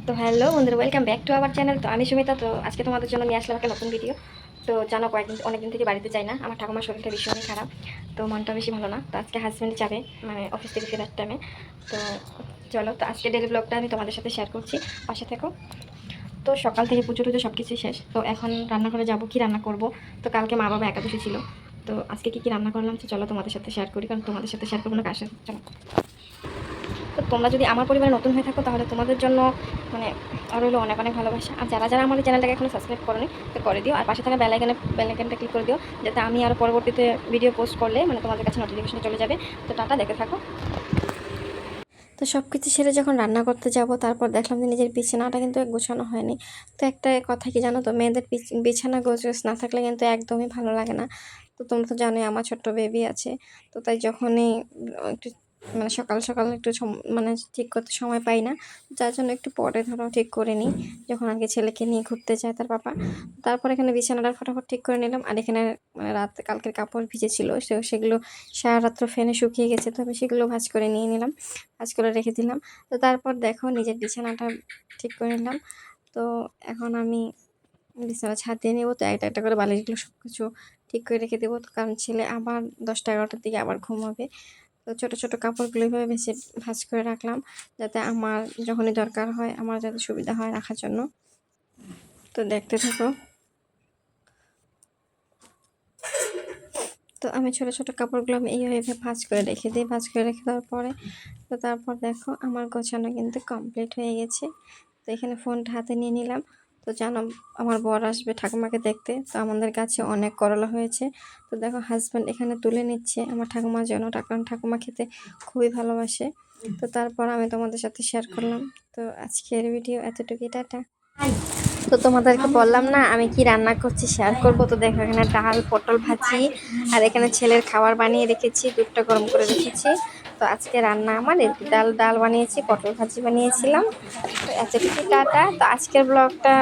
তো হ্যালো বন্ধুরা, welcome back to our channel. তো আমি সুমিতা। তো আজকে তোমাদের জন্য নিয়ে আসলাম একটা নতুন ভিডিও। তো জানো অনেকদিন থেকে বাড়িতে যাই না, আমার ঠাকুমার শরীরটা ভীষণই খারাপ, তো মনটা বেশি ভালো না। তো আজকে হাজব্যান্ড যাবে মানে অফিস থেকে ফেরার টাইমে। তো চলো, তো আজকে ডেলি ব্লগটা আমি তোমাদের সাথে শেয়ার করছি, পাশে থেকো। তো সকাল থেকে পুজো টুজো সব কিছুই শেষ। তো এখন রান্না করে যাবো, কি রান্না করব। তো কালকে মা বাবা একাদশী ছিল, তো আজকে কি রান্না করলাম তো চলো তোমাদের সাথে শেয়ার করি, কারণ তোমাদের সাথে শেয়ার করবো না কার সাথে। চলো, তো তোমরা যদি আমার পরিবারে নতুন হয়ে থাকো তাহলে তোমাদের জন্য মানে রইলো অনেক অনেক ভালোবাসা। আর যারা যারা আমার চ্যানেলটাকে এখনো সাবস্ক্রাইব করোনি তো করে দিও, আর পাশে থাকা বেল আইকনটা ক্লিক করে দিও, যাতে আমি আরও পরবর্তীতে ভিডিও পোস্ট করলে মানে তোমাদের কাছে নোটিফিকেশন চলে যাবে। তো টাটা, দেখে থাকো। তো সব কিছু সেরে যখন রান্না করতে যাব, তারপর দেখলাম যে নিজের বিছানাটা কিন্তু গোছানো হয়নি। তো একটা কথা কি জানো তো, মেয়েদের বিছানা গোছগাছ না থাকলে কিন্তু একদমই ভালো লাগে না। তো তোমরা তো জানোই আমার ছোট্ট বেবি আছে। তো তাই যখনই একটু মানে সকাল সকাল একটু মানে ঠিক করতে সময় পাই না, যার জন্য একটু পরে ধরো ঠিক করে নিই, যখন আগে ছেলেকে নিয়ে ঘুরতে যায় তার পাপা। তারপর এখানে বিছানাটা ফটাফট ঠিক করে নিলাম। আর এখানে মানে কালকের কাপড় ভিজেছিল, সেগুলো সারা রাত্র ফ্যানে শুকিয়ে গেছে, তো আমি সেগুলো ভাঁজ করে নিয়ে নিলাম, ভাঁজ করে রেখে দিলাম। তো তারপর দেখো নিজের বিছানাটা ঠিক করে নিলাম। তো এখন আমি বিছানা ছাড়িয়ে নেবো। তো একটা একটা করে বালিশগুলো সব কিছু ঠিক করে রেখে দেবো, তো কারণ ছেলে আবার 10টা 11টার দিকে আবার ঘুমাবে। তো ছোটো ছোটো কাপড়গুলো এভাবে বেশি ভাঁজ করে রাখলাম, যাতে আমার যখনই দরকার হয় আমার যাতে সুবিধা হয় রাখার জন্য। তো দেখতে থাকো। তো আমি ছোটো ছোটো কাপড়গুলো আমি এইভাবে ভাঁজ করে রেখে দিই। ভাঁজ করে রেখে দেওয়ার পরে তো তারপর দেখো আমার গোছানো কিন্তু কমপ্লিট হয়ে গেছে। তো এখানে ফোনটা হাতে নিয়ে নিলাম। তো জানো আমার বর আসবে ঠাকুমাকে দেখতে, তো আমাদের কাছে অনেক করলা হয়েছে। তো দেখো হাজব্যান্ড এখানে তুলে নিচ্ছে আমার ঠাকুমার জন্য, কারণ ঠাকুমা খেতে খুবই ভালোবাসে। তো তারপর আমি তোমাদের সাথে শেয়ার করলাম। তো আজকের ভিডিও এতটুকুই, টাটা। তো তোমাদেরকে বললাম না আমি কি রান্না করছি শেয়ার করব। তো দেখো এখানে ডাল, পটল ভাজি, আর এখানে ছেলের খাবার বানিয়ে রেখেছি, দুধটা গরম করে রেখেছি। তো আজকে রান্না আমার ডাল ডাল বানিয়েছি, পটল ভাজি বানিয়েছিলাম। তো এতটুকু, টাটা। তো আজকের ব্লগটা